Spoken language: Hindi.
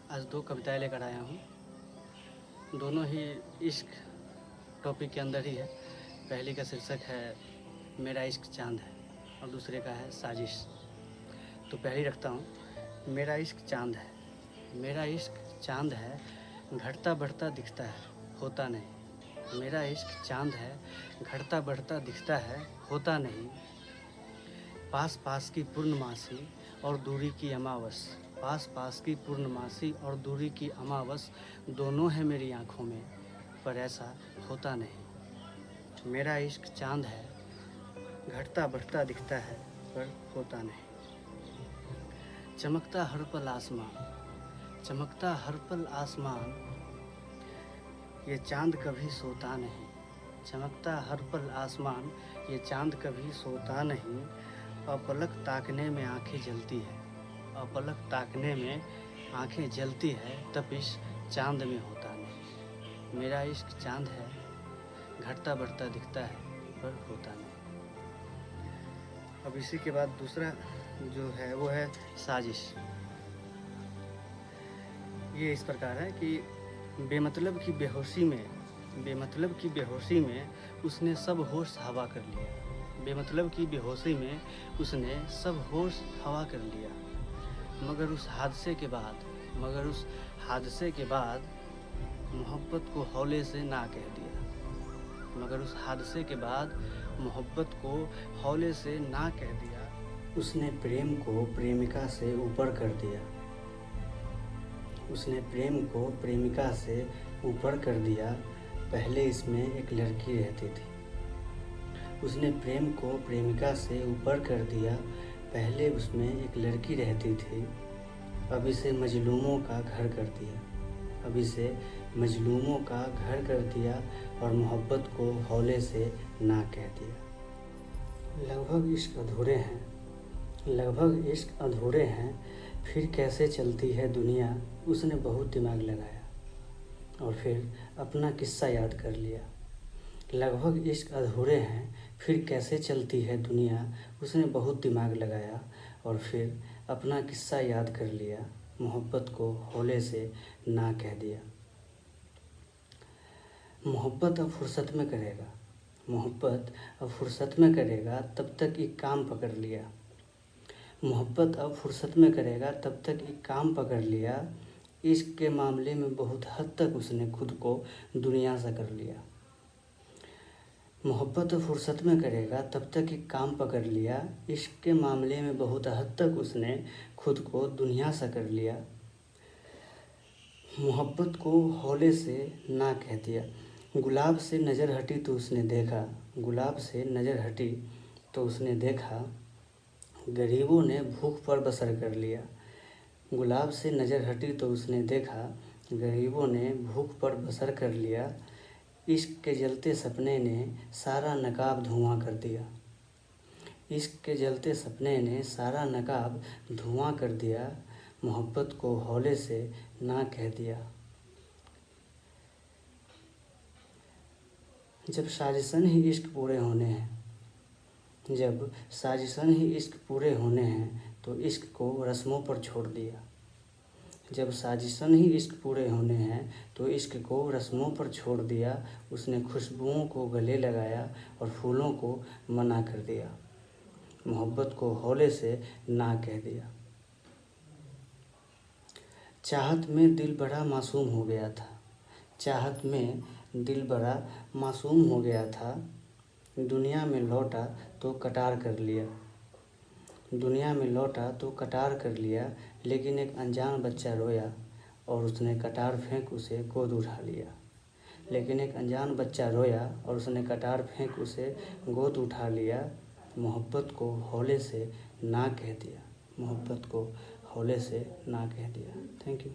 आज दो कविताएं लेकर आया हूँ। दोनों ही इश्क टॉपिक के अंदर ही है। पहली का शीर्षक है मेरा इश्क चांद है और दूसरे का है साजिश। तो पहली रखता हूँ। मेरा इश्क चांद है, मेरा इश्क चांद है, घटता बढ़ता दिखता है, होता नहीं। मेरा इश्क चांद है, घटता बढ़ता दिखता है, होता नहीं। पास पास की पूर्णमासी और दूरी की अमावस, पास पास की पूर्णमासी और दूरी की अमावस दोनों है मेरी आँखों में, पर ऐसा होता नहीं। मेरा इश्क चांद है, घटता बढ़ता दिखता है, पर होता नहीं। चमकता हर पल आसमान, चमकता हर पल आसमान, ये चांद कभी सोता नहीं। चमकता हर पल आसमान, ये चांद कभी सोता नहीं। अपलक ताकने में आंखें जलती है, अपलक ताकने में आंखें जलती है, तपिश चांद में होता नहीं। मेरा इश्क चांद है, घटता बढ़ता दिखता है, पर होता नहीं। अब इसी के बाद दूसरा जो है वो है साजिश। ये इस प्रकार है कि बेमतलब की बेहोशी में, बेमतलब की बेहोशी में उसने सब होश हवा कर लिया। बेमतलब की बेहोशी में उसने सब होश हवा कर लिया। मगर उस हादसे के बाद, मगर उस हादसे के बाद मोहब्बत को हौले से ना कह दिया। मगर उस हादसे के बाद मोहब्बत को हौले से ना कह दिया। उसने प्रेम को प्रेमिका से ऊपर कर दिया। उसने प्रेम को प्रेमिका से ऊपर कर दिया। पहले इसमें एक लड़की रहती थी। उसने प्रेम को प्रेमिका से ऊपर कर दिया। पहले उसमें एक लड़की रहती थी। अब इसे मजलूमों का घर कर दिया। अब इसे मजलूमों का घर कर दिया और मोहब्बत को हौले से ना कह दिया। लगभग इश्क अधूरे हैं, लगभग इश्क अधूरे हैं, फिर कैसे चलती है दुनिया। उसने बहुत दिमाग लगाया और फिर अपना किस्सा याद कर लिया। लगभग इश्क अधूरे हैं, फिर कैसे चलती है दुनिया। उसने बहुत दिमाग लगाया और फिर अपना किस्सा याद कर लिया। मोहब्बत को हौले से ना कह दिया। मोहब्बत अब फुर्सत में करेगा, मोहब्बत अब फुर्सत में करेगा, तब तक एक काम पकड़ लिया। मोहब्बत अब फुर्सत में करेगा, तब तक एक काम पकड़ लिया। इश्क के मामले में बहुत हद तक उसने खुद को दुनिया से कर लिया। मोहब्बत फुर्सत में करेगा, तब तक एक काम पकड़ लिया। इश्क के मामले में बहुत हद तक उसने खुद को दुनिया सा कर लिया। मोहब्बत को हौले से ना कह दिया। गुलाब से नज़र हटी तो उसने देखा, गुलाब से नज़र हटी तो उसने देखा, गरीबों ने भूख पर बसर कर लिया। गुलाब से नज़र हटी तो उसने देखा, गरीबों ने भूख पर बसर कर लिया। इश्क के जलते सपने ने सारा नकाब धुआं कर दिया। इश्क के जलते सपने ने सारा नकाब धुआं कर दिया। मोहब्बत को हौले से ना कह दिया। जब साजिशन ही इश्क पूरे होने हैं, जब साजिशन ही इश्क पूरे होने हैं, तो इश्क को रस्मों पर छोड़ दिया। जब साजिशन ही इश्क पूरे होने हैं, तो इश्क को रस्मों पर छोड़ दिया। उसने खुशबुओं को गले लगाया और फूलों को मना कर दिया। मोहब्बत को हौले से ना कह दिया। चाहत में दिल बड़ा मासूम हो गया था, चाहत में दिल बड़ा मासूम हो गया था। दुनिया में लौटा तो कटार कर लिया, दुनिया में लौटा तो कटार कर लिया। लेकिन एक अनजान बच्चा रोया और उसने कटार फेंक उसे गोद उठा लिया। लेकिन एक अनजान बच्चा रोया और उसने कटार फेंक उसे गोद उठा लिया। मोहब्बत को हौले से ना कह दिया। मोहब्बत को हौले से ना कह दिया। Thank you.